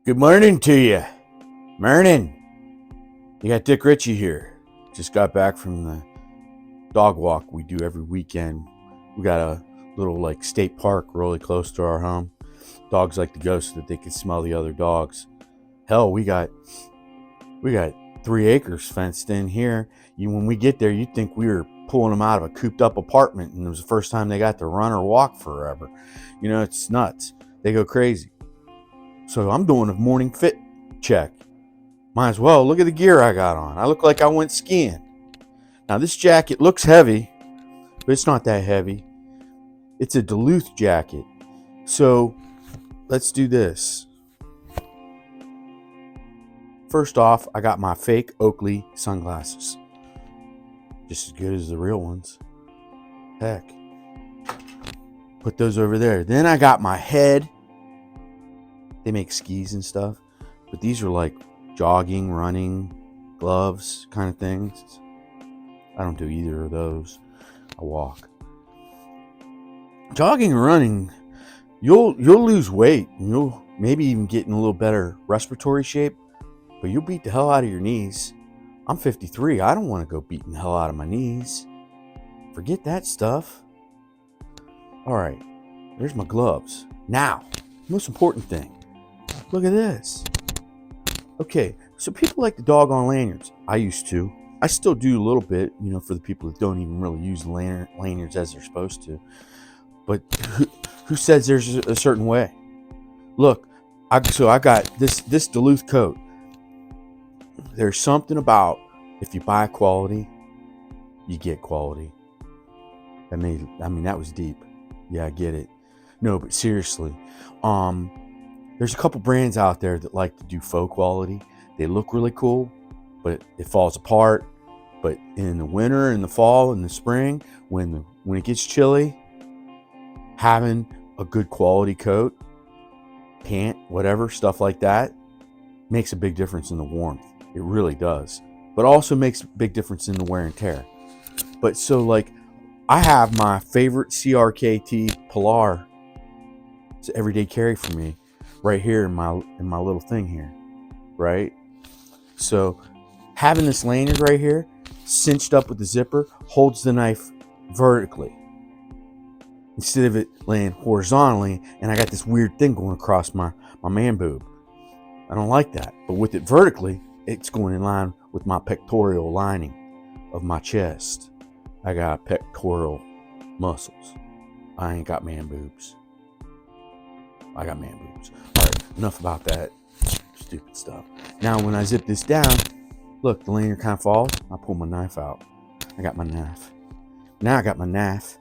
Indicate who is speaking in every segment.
Speaker 1: Good morning to you. Morning. You got Dick Richey here. Just got back from the dog walk we do every weekend. We got a little state park really close to our home. Dogs like to go so that they can smell the other dogs. Hell, we got 3 acres fenced in here. When we get there, you'd think we were pulling them out of a cooped up apartment and it was the first time they got to run or walk forever. It's nuts. They go crazy. So I'm doing a morning fit check. Might as well. Look at the gear I got on. I look like I went skiing. Now this jacket looks heavy, but it's not that heavy. It's a Duluth jacket. So let's do this. First off, I got my fake Oakley sunglasses. Just as good as the real ones. Heck. Put those over there. Then I got my head. They make skis and stuff, but these are like jogging, running, gloves kind of things. I don't do either of those. I walk. Jogging and running, you'll lose weight and you'll maybe even get in a little better respiratory shape, but you'll beat the hell out of your knees. I'm 53. I don't want to go beating the hell out of my knees. Forget that stuff. All right, there's my gloves. Now, most important thing. Look at this. Okay, so people like the doggone lanyards. I used to. I still do a little bit, for the people that don't even really use the lanyards as they're supposed to. But who says there's a certain way? Look, I got this Duluth coat. There's something about if you buy quality, you get quality. That was deep. Yeah, I get it. No, but seriously, there's a couple brands out there that like to do faux quality. They look really cool, but it falls apart. But in the winter, in the fall, in the spring, when it gets chilly, having a good quality coat, pant, whatever, stuff like that, makes a big difference in the warmth. It really does. But also makes a big difference in the wear and tear. But so I have my favorite CRKT Pilar. It's an everyday carry for me. Right here in my little thing here, right? So having this lanyard right here, cinched up with the zipper, holds the knife vertically instead of it laying horizontally, and I got this weird thing going across my man boob. I don't like that, but with it vertically, it's going in line with my pectoral lining of my chest. I got pectoral muscles. I ain't got man boobs. I got man boobs. All right, enough about that stupid stuff. Now, when I zip this down, look, the lanyard kind of falls. I pull my knife out. I got my knife. Now I got my knife.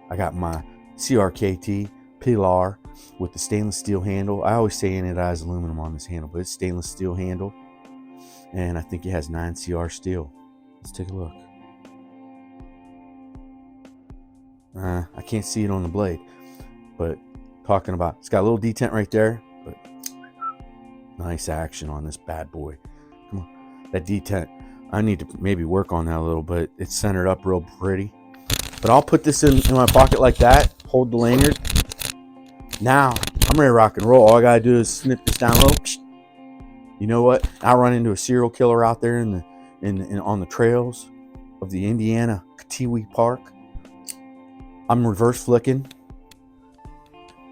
Speaker 1: I got my CRKT Pilar with the stainless steel handle. I always say anodized aluminum on this handle, but it's stainless steel handle. And I think it has 9CR steel. Let's take a look. I can't see it on the blade, but talking about, it's got a little detent right there, but nice action on this bad boy. Come on, that detent, I need to maybe work on that a little bit. It's centered up real pretty, but I'll put this in my pocket like that, hold the lanyard. Now I'm ready to rock and roll. All I gotta do is snip this down a little. You know what, I'll run into a serial killer out there on the trails of the Indiana Katiwi Park. I'm reverse flicking.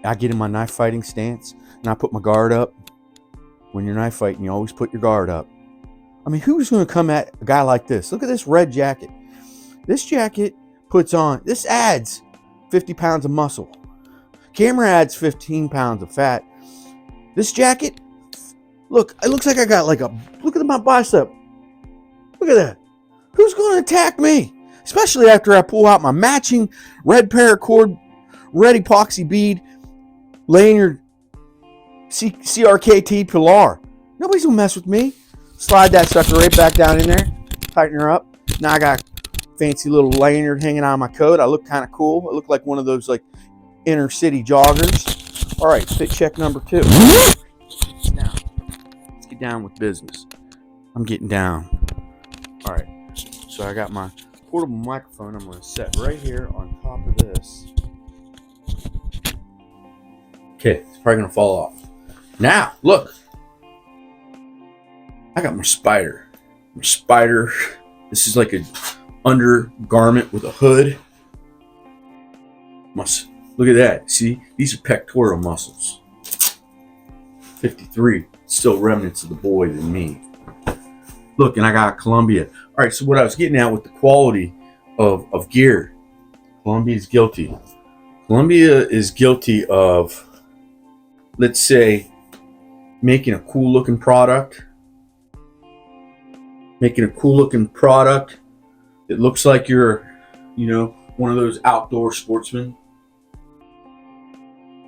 Speaker 1: I get in my knife fighting stance and I put my guard up. When you're knife fighting, you always put your guard up. I mean, who's going to come at a guy like this? Look at this red jacket. This jacket this adds 50 pounds of muscle. Camera adds 15 pounds of fat. This jacket, look, it looks like I got look at my bicep. Look at that. Who's going to attack me? Especially after I pull out my matching red paracord, red epoxy bead, lanyard, CRKT Pilar. Nobody's gonna mess with me. Slide that sucker right back down in there. Tighten her up. Now I got fancy little lanyard hanging on my coat. I look kind of cool. I look like one of those inner city joggers. All right, fit check number 2. Now, let's get down with business. I'm getting down. All right, so I got my portable microphone. I'm gonna set right here on top of this. Okay, it's probably gonna fall off. Now, look. I got my Spider. My Spider. This is like a undergarment with a hood. Look at that. See? These are pectoral muscles. 53. Still remnants of the boy than me. Look, and I got Columbia. All right, so what I was getting at with the quality of gear, Columbia is guilty. Columbia is guilty of, let's say, making a cool looking product. Making a cool looking product that looks like you're, one of those outdoor sportsmen.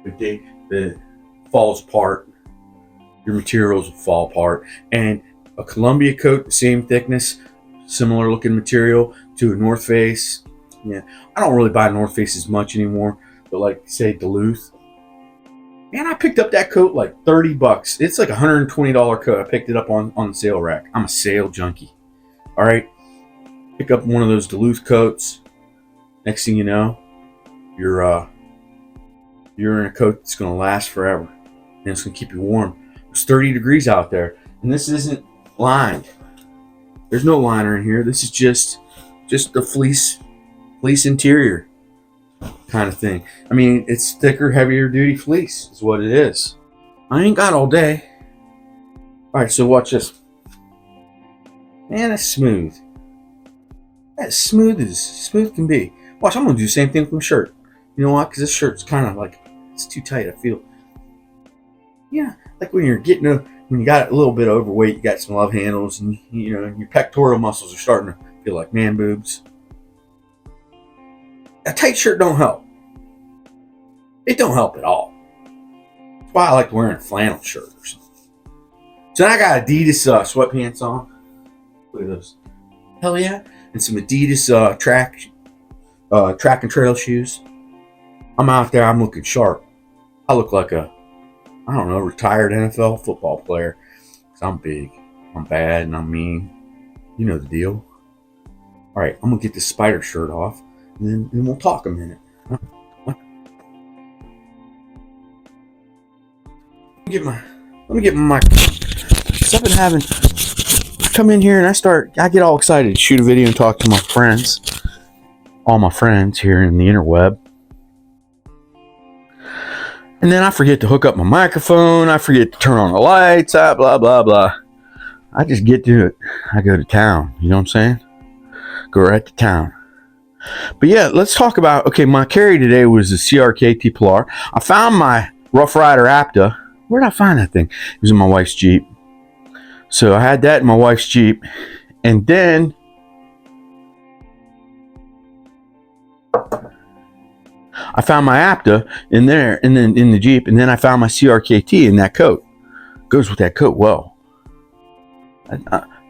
Speaker 1: But that falls apart. Your materials will fall apart. And a Columbia coat, the same thickness, similar looking material to a North Face. Yeah, I don't really buy North Face as much anymore, but like say Duluth. Man, I picked up that coat like $30. It's like a $120 coat. I picked it up on the sale rack. I'm a sale junkie. All right, pick up one of those Duluth coats. Next thing you know, you're in a coat that's going to last forever, and it's going to keep you warm. It's 30 degrees out there, and this isn't lined. There's no liner in here. This is just the fleece interior kind of thing. I mean, it's thicker, heavier duty fleece is what it is. I ain't got all day. All right, so watch this. Man, that's smooth. That's smooth as smooth can be. Watch, I'm gonna do the same thing with my shirt. You know why? Because this shirt's kind of like, it's too tight, I feel. Yeah, like when you got a little bit overweight, you got some love handles, and your pectoral muscles are starting to feel like man boobs. A tight shirt don't help. It don't help at all. That's why I like wearing a flannel shirt or something. So now I got Adidas sweatpants on. Look at those. Hell yeah. And some Adidas track and trail shoes. I'm out there, I'm looking sharp. I look like a, I don't know, retired NFL football player. Because I'm big, I'm bad, and I'm mean. You know the deal. All right, I'm going to get this Spider shirt off, and then we'll talk a minute. Let me get my microphone. Because I've been having, I come in here and I get all excited to shoot a video and talk to my friends. All my friends here in the interweb. And then I forget to hook up my microphone. I forget to turn on the lights. Blah, blah, blah. I just get to it. I go to town. You know what I'm saying? Go right to town. But yeah, let's talk about, okay, my carry today was the CRKT Pilar. I found my Rough Rider Apta. Where did I find that thing? It was in my wife's Jeep. So I had that in my wife's Jeep. And then I found my Apta in there, and then in the Jeep, and then I found my CRKT in that coat. Goes with that coat well.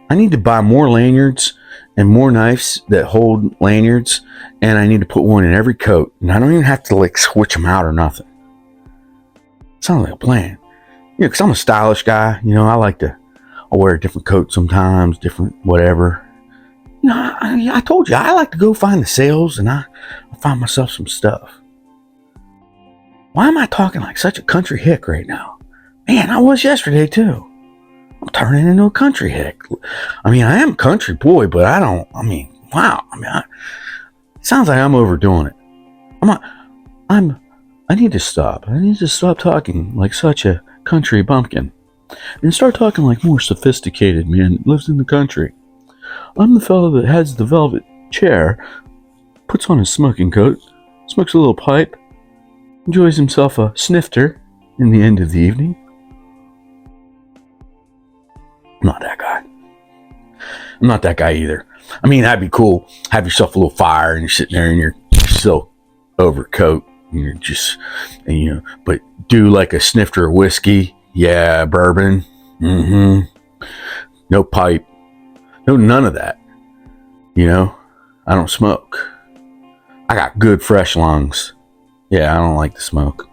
Speaker 1: I need to buy more lanyards and more knives that hold lanyards, and I need to put one in every coat. And I don't even have to like switch them out or nothing. Sounds like a plan. Yeah, because I'm a stylish guy. I'll wear a different coat sometimes, different whatever. I told you, I like to go find the sales, and I find myself some stuff. Why am I talking like such a country hick right now? Man, I was yesterday too. I'm turning into a country hick. I mean, I am a country boy, but wow. It sounds like I'm overdoing it. I need to stop. I need to stop talking like such a country bumpkin and start talking like more sophisticated man that lives in the country. I'm the fellow that has the velvet chair, puts on his smoking coat, smokes a little pipe, enjoys himself a snifter in the end of the evening. I'm not that guy. I'm not that guy either. I mean, that'd be cool. Have yourself a little fire and you're sitting there in your silk overcoat and you're just, but do like a snifter of whiskey. Yeah, bourbon. No pipe. No, none of that. I don't smoke. I got good fresh lungs. Yeah, I don't like to smoke.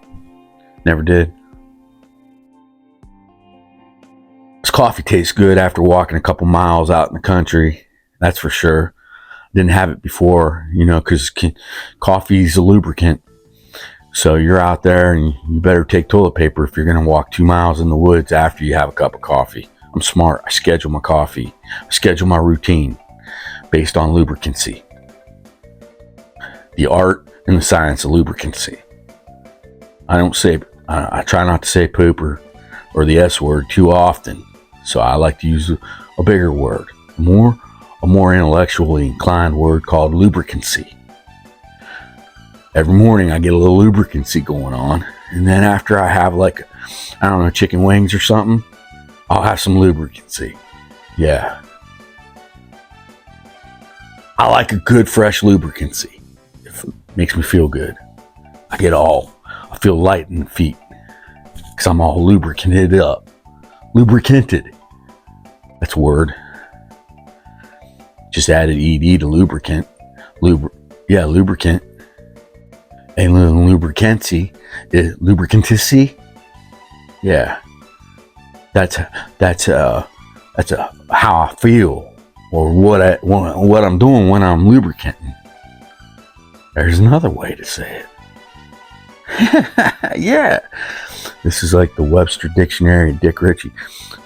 Speaker 1: Never did. This coffee tastes good after walking a couple miles out in the country. That's for sure. Didn't have it before, because coffee's a lubricant. So you're out there and you better take toilet paper if you're going to walk 2 miles in the woods after you have a cup of coffee. I'm smart. I schedule my coffee. I schedule my routine based on lubricancy. The art and the science of lubricancy. I try not to say poop or the S word too often. So I like to use a bigger word, a more intellectually inclined word called lubricancy. Every morning I get a little lubricancy going on, and then after I have chicken wings or something, I'll have some lubricancy. Yeah. I like a good fresh lubricancy. It makes me feel good. I feel light in the feet because I'm all lubricated up. Lubricated. That's a word. Just added ed to lubricant. Lubricant. And lubricancy. Lubricancy. Yeah. That's how I feel, or what I'm doing when I'm lubricating. There's another way to say it. Yeah. This is like the Webster Dictionary of Dick Richey.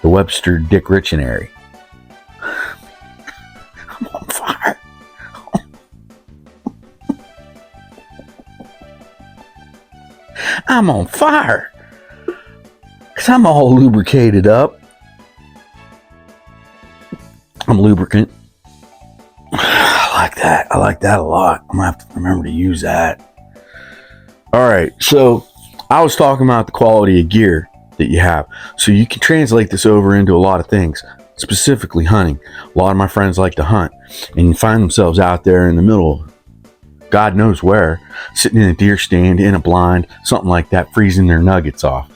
Speaker 1: The Webster Dick Richionary. I'm on fire. I'm on fire. Because I'm all lubricated up. I'm lubricant. I like that a lot. I'm going to have to remember to use that. All right. So I was talking about the quality of gear that you have. So you can translate this over into a lot of things, specifically hunting. A lot of my friends like to hunt and find themselves out there in the middle, God knows where, sitting in a deer stand, in a blind, something like that, freezing their nuggets off.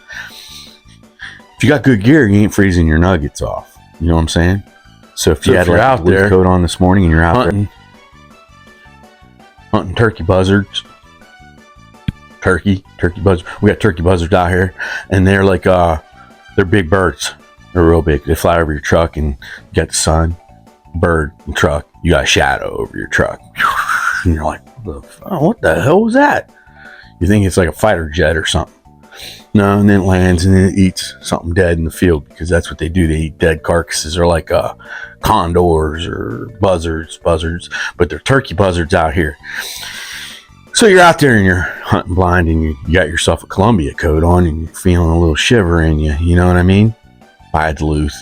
Speaker 1: If you got good gear, you ain't freezing your nuggets off. You know what I'm saying? So if you had out there coat on this morning and you're out hunting turkey buzzards, turkey buzzards. We got turkey buzzards out here, and they're like they're big birds. They're real big. They fly over your truck, and you got the sun, bird, and truck. You got a shadow over your truck, and you're like, what the hell was that? You think it's like a fighter jet or something. No, and then it lands and then it eats something dead in the field, because that's what they do. They eat dead carcasses, or like condors or buzzards, but they're turkey buzzards out here. So you're out there and you're hunting blind, and you got yourself a Columbia coat on, and you're feeling a little shiver in you. You know what I mean? Buy a Duluth,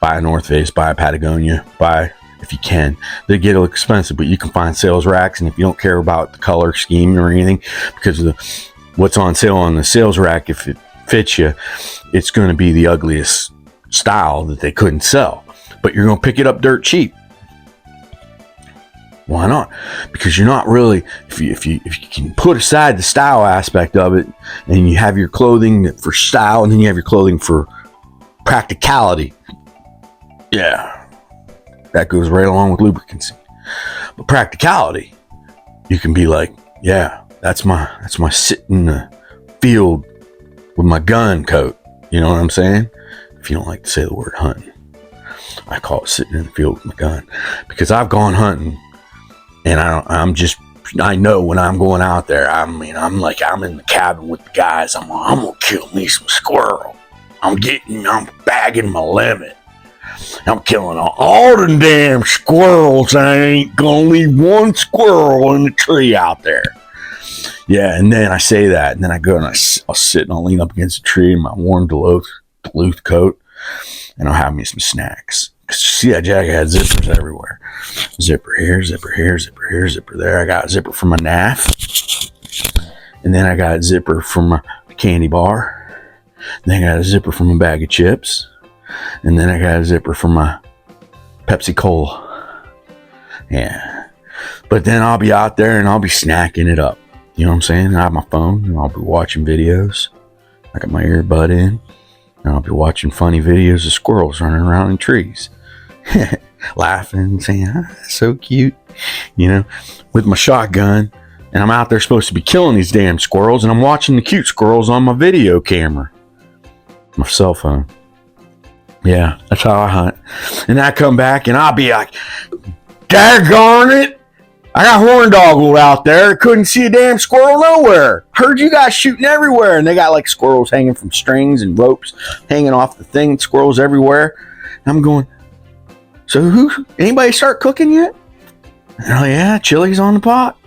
Speaker 1: buy a North Face, buy a Patagonia, buy, if you can. They get expensive, but you can find sales racks, and if you don't care about the color scheme or anything, because of what's on sale on the sales rack, if it fits you, it's going to be the ugliest style that they couldn't sell, but you're going to pick it up dirt cheap. Why not? Because you're not really, if you can put aside the style aspect of it, and you have your clothing for style, and then you have your clothing for practicality. Yeah, that goes right along with lubricancy. But practicality, you can be like, yeah, that's my sit in the field with my gun coat. You know what I'm saying? If you don't like to say the word hunting, I call it sitting in the field with my gun, because I've gone hunting, and I know when I'm going out there, I'm in the cabin with the guys. I'm gonna kill me some squirrel. I'm bagging my limit. I'm killing all the damn squirrels. I ain't gonna leave one squirrel in the tree out there. Yeah, and then I say that, and then I go and I'll sit and I'll lean up against a tree in my warm Duluth coat, and I'll have me some snacks. Because you see, that jacket had zippers everywhere. Zipper here, zipper here, zipper here, zipper there. I got a zipper for my NAF, and then I got a zipper for my candy bar, and then I got a zipper for my bag of chips, and then I got a zipper for my Pepsi Cola. Yeah, but then I'll be out there and I'll be snacking it up. You know what I'm saying? I have my phone, and I'll be watching videos. I got my earbud in, and I'll be watching funny videos of squirrels running around in trees. Laughing and saying, that's so cute. You know, with my shotgun, and I'm out there supposed to be killing these damn squirrels, and I'm watching the cute squirrels on my video camera. My cell phone. Yeah, that's how I hunt. And I come back, and I'll be like, daggone it! I got horn doggled out there. Couldn't see a damn squirrel nowhere. Heard you guys shooting everywhere. And they got like squirrels hanging from strings and ropes hanging off the thing. Squirrels everywhere. And I'm going, so anybody start cooking yet? And they're like, yeah, chili's on the pot.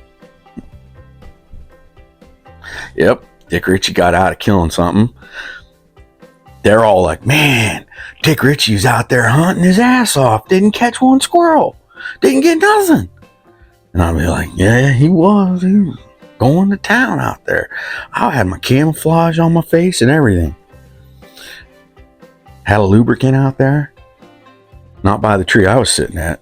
Speaker 1: Yep, Dick Richey got out of killing something. They're all like, man, Dick Richey's out there hunting his ass off. Didn't catch one squirrel. Didn't get nothing. And I'll be like, yeah, he was going to town out there. I had my camouflage on my face and everything. Had a lubricant out there. Not by the tree I was sitting at.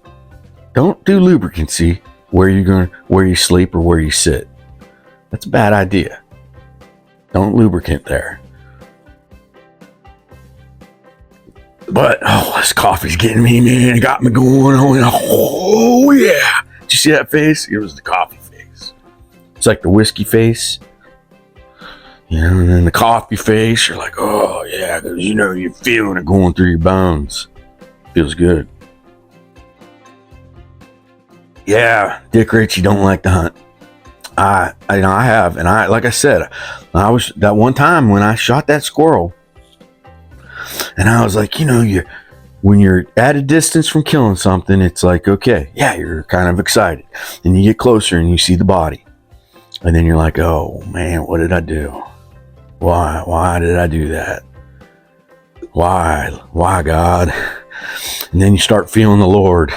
Speaker 1: Don't do lubricancy where you sleep or where you sit. That's a bad idea. Don't lubricant there. But, this coffee's getting me, man. It got me going on. Oh, yeah. Did you see that face? It was the coffee face. It's like the whiskey face. And then the coffee face, you're like, oh, yeah, because you're feeling it going through your bones. Feels good. Yeah, Dick Richey don't like to hunt. I have, and like I said, I was that one time when I shot that squirrel, and I was like, when you're at a distance from killing something, it's like, okay, yeah, you're kind of excited, and you get closer and you see the body, and then you're like, oh man, what did I do? Why did I do that? Why, God? And then you start feeling the Lord.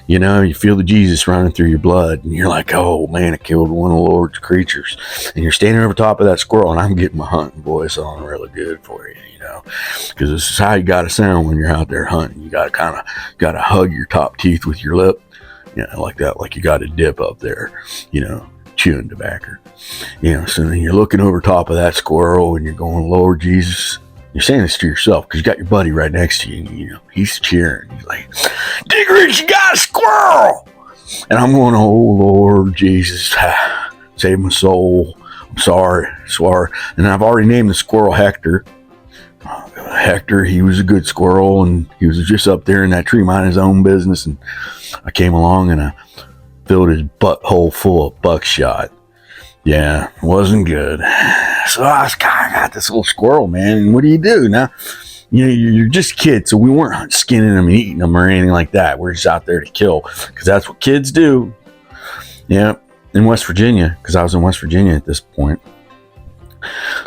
Speaker 1: You feel the Jesus running through your blood, and you're like, oh man, I killed one of the Lord's creatures. And you're standing over top of that squirrel, and I'm getting my hunting voice on really good for you, because this is how you got to sound when you're out there hunting. You got to hug your top teeth with your lip, like that, like you got to dip up there, chewing tobacco. So then you're looking over top of that squirrel, and you're going, Lord Jesus. You're saying this to yourself because you got your buddy right next to you, and he's cheering. He's like, Dick Richey got a squirrel! And I'm going, oh Lord Jesus, save my soul. I'm sorry. And I've already named the squirrel Hector. Hector, he was a good squirrel, and he was just up there in that tree minding his own business, and I came along and I filled his butthole full of buckshot. Yeah, wasn't good. So I got this little squirrel, man. And what do you do now? You're just kids, so we weren't skinning them and eating them or anything like that. We're just out there to kill, because that's what kids do. Yeah, in West Virginia, because I was in West Virginia at this point.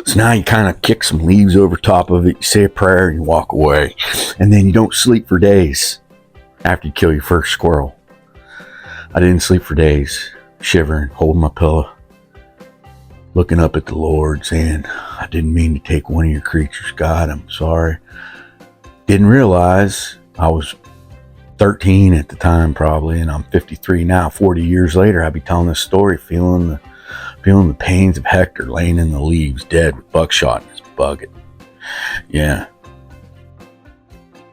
Speaker 1: So now you kind of kick some leaves over top of it, you say a prayer, and you walk away. And then you don't sleep for days after you kill your first squirrel. I didn't sleep for days, shivering, holding my pillow, looking up at the Lord, saying, I didn't mean to take one of your creatures, God, I'm sorry. Didn't realize I was 13 at the time, probably, and I'm 53 now. 40 years later, I'd be telling this story, feeling the pains of Hector laying in the leaves, dead with buckshot in his bucket. Yeah.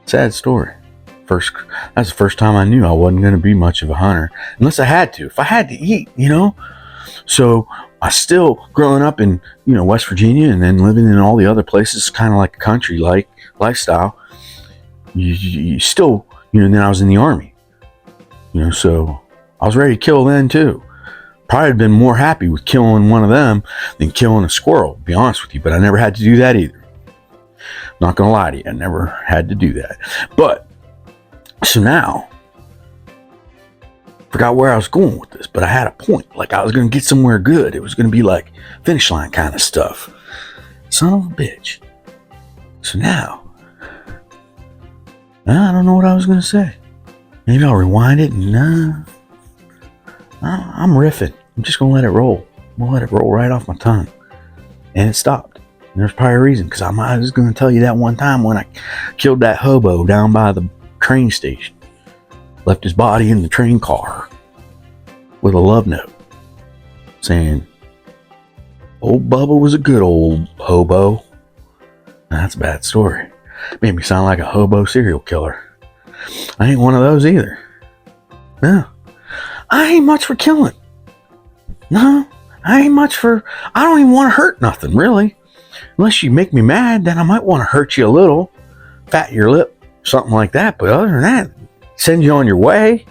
Speaker 1: Sad story. That's the first time I knew I wasn't going to be much of a hunter, unless I had to. If I had to eat, So I still, growing up in, West Virginia, and then living in all the other places, kind of like a country-like lifestyle, you still, then I was in the Army, so I was ready to kill then too. Probably have been more happy with killing one of them than killing a squirrel, to be honest with you, but I never had to do that either. Not going to lie to you, I never had to do that. But, so now, forgot where I was going with this, but I had a point. Like I was going to get somewhere good. It was going to be like finish line kind of stuff. Son of a bitch. So now, I don't know what I was going to say. Maybe I'll rewind it and I'm riffing. I'm just going to let it roll. I'm going to let it roll right off my tongue. And it stopped. And there's probably a reason, because I was going to tell you that one time when I killed that hobo down by the train station. Left his body in the train car with a love note saying, old Bubba was a good old hobo. That's a bad story. Made me sound like a hobo serial killer. I ain't one of those either. No. I ain't much for killing. No. I ain't much for... I don't even want to hurt nothing, really. Unless you make me mad, then I might want to hurt you a little. Fat your lip. Something like that. But other than that, send you on your way.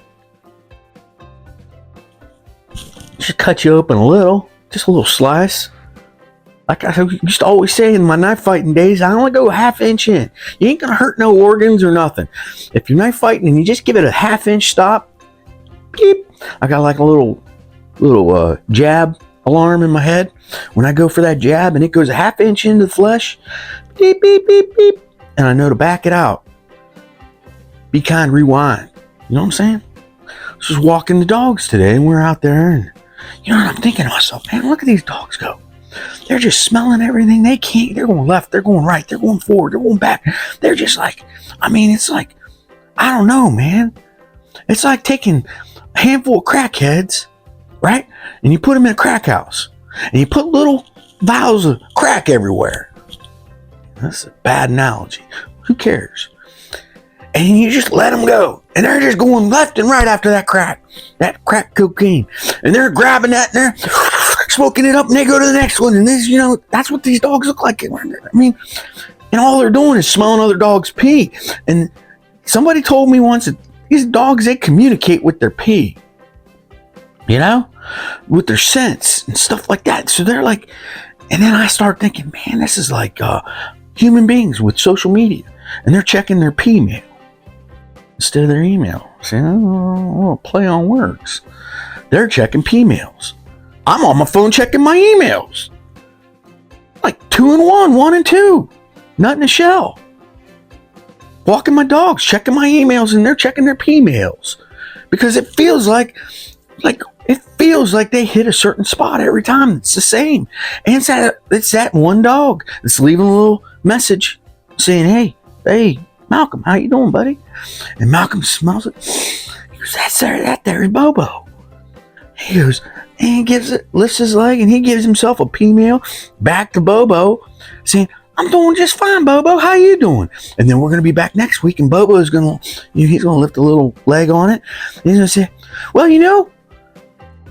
Speaker 1: Just cut you open a little, just a little slice. Like I used to always say in my knife fighting days, I only go a half-inch in. You ain't gonna hurt no organs or nothing. If you're knife fighting and you just give it a half-inch stop, beep. I got like a little jab alarm in my head. When I go for that jab and it goes a half-inch into the flesh, beep, beep, beep, beep, and I know to back it out. Be kind, rewind. You know what I'm saying? I was just walking the dogs today, and we're out there, and you know what I'm thinking to myself, man, look at these dogs go. They're just smelling everything. They can't. They're going left. They're going right. They're going forward. They're going back. They're just like, I mean, it's like, I don't know, man. It's like taking a handful of crackheads, right? And you put them in a crack house. And you put little vials of crack everywhere. That's a bad analogy. Who cares? And you just let them go. And they're just going left and right after that crack cocaine. And they're grabbing that and they're smoking it up, and they go to the next one. And this, you know, that's what these dogs look like. I mean, and all they're doing is smelling other dogs' pee. And somebody told me once that these dogs, they communicate with their pee, you know, with their scents and stuff like that. So they're like, and then I start thinking, man, this is like human beings with social media, and they're checking their pee mail instead of their email. See, oh, play on words. They're checking pee mails. I'm on my phone checking my emails. Like 2 in 1, 1 and 2. Nut in a shell. Walking my dogs, checking my emails, and they're checking their pee mails. Because it feels like they hit a certain spot every time. It's the same. And it's that one dog that's leaving a little message saying, hey, Malcolm, how you doing, buddy? And Malcolm smells it. He goes, that there is Bobo. He goes, and he lifts his leg, and he gives himself a pee mail back to Bobo, saying, I'm doing just fine, Bobo. How you doing? And then we're going to be back next week, and Bobo is going to, he's going to lift a little leg on it. And he's going to say, well, you know,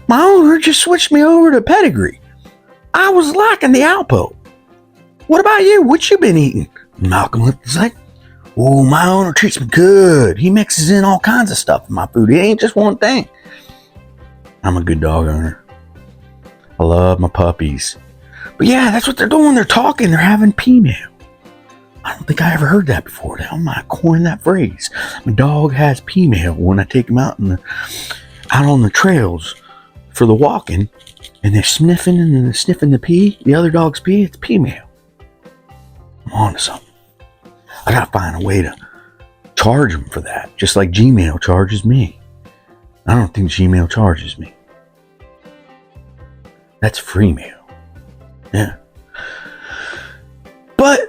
Speaker 1: my owner just switched me over to pedigree. I was liking the Alpo. What about you? What you been eating? And Malcolm lifted his leg. Oh, my owner treats me good. He mixes in all kinds of stuff in my food. It ain't just one thing. I'm a good dog owner. I love my puppies. But yeah, that's what they're doing. They're talking. They're having pee mail. I don't think I ever heard that before. I might coin that phrase. My dog has pee mail when I take him out on the trails for the walking, and they're sniffing and they're sniffing the pee. The other dog's pee. It's pee mail. I'm on to something. I gotta find a way to charge them for that, just like Gmail charges me. I don't think Gmail charges me. That's free mail. Yeah. But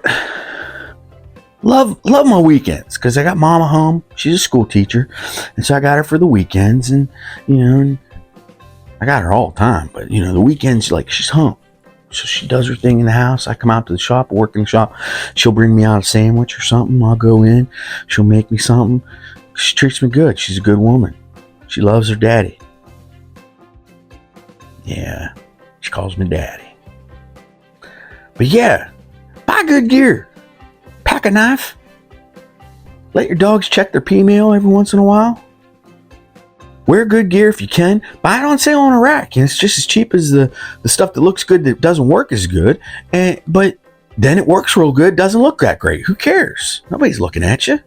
Speaker 1: love my weekends, because I got Mama home. She's a school teacher, and so I got her for the weekends, and I got her all the time. But the weekends, like, she's home, so she does her thing in the house. I come out to the shop, work in the shop. She'll bring me out a sandwich or something. I'll go in. She'll make me something. She treats me good. She's a good woman. She loves her daddy. Yeah, she calls me daddy. But yeah, buy good gear. Pack a knife. Let your dogs check their pee mail every once in a while. Wear good gear if you can. Buy it on sale on a rack. And it's just as cheap as the stuff that looks good that doesn't work as good. But then it works real good, doesn't look that great. Who cares? Nobody's looking at you.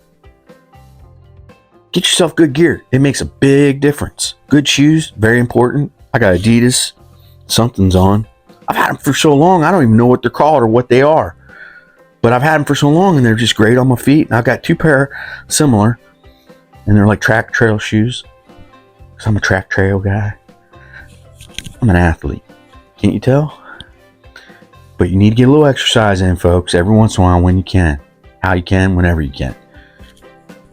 Speaker 1: Get yourself good gear. It makes a big difference. Good shoes, very important. I got Adidas. Something's on. I've had them for so long, I don't even know what they're called or what they are. But I've had them for so long, and they're just great on my feet. And I've got 2 pair similar, and they're like track trail shoes. Because I'm a track trail guy. I'm an athlete. Can't you tell? But you need to get a little exercise in, folks, every once in a while when you can. How you can, whenever you can.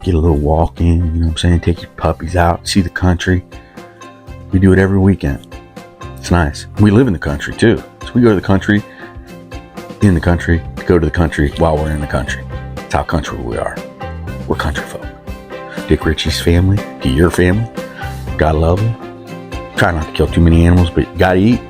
Speaker 1: Get a little walk in, you know what I'm saying? Take your puppies out, see the country. We do it every weekend. It's nice. We live in the country too. So we go to the country, in the country, to go to the country while we're in the country. That's how country we are. We're country folk. Dick Richey's family, to your family. God love you. Try not to kill too many animals, but you gotta eat.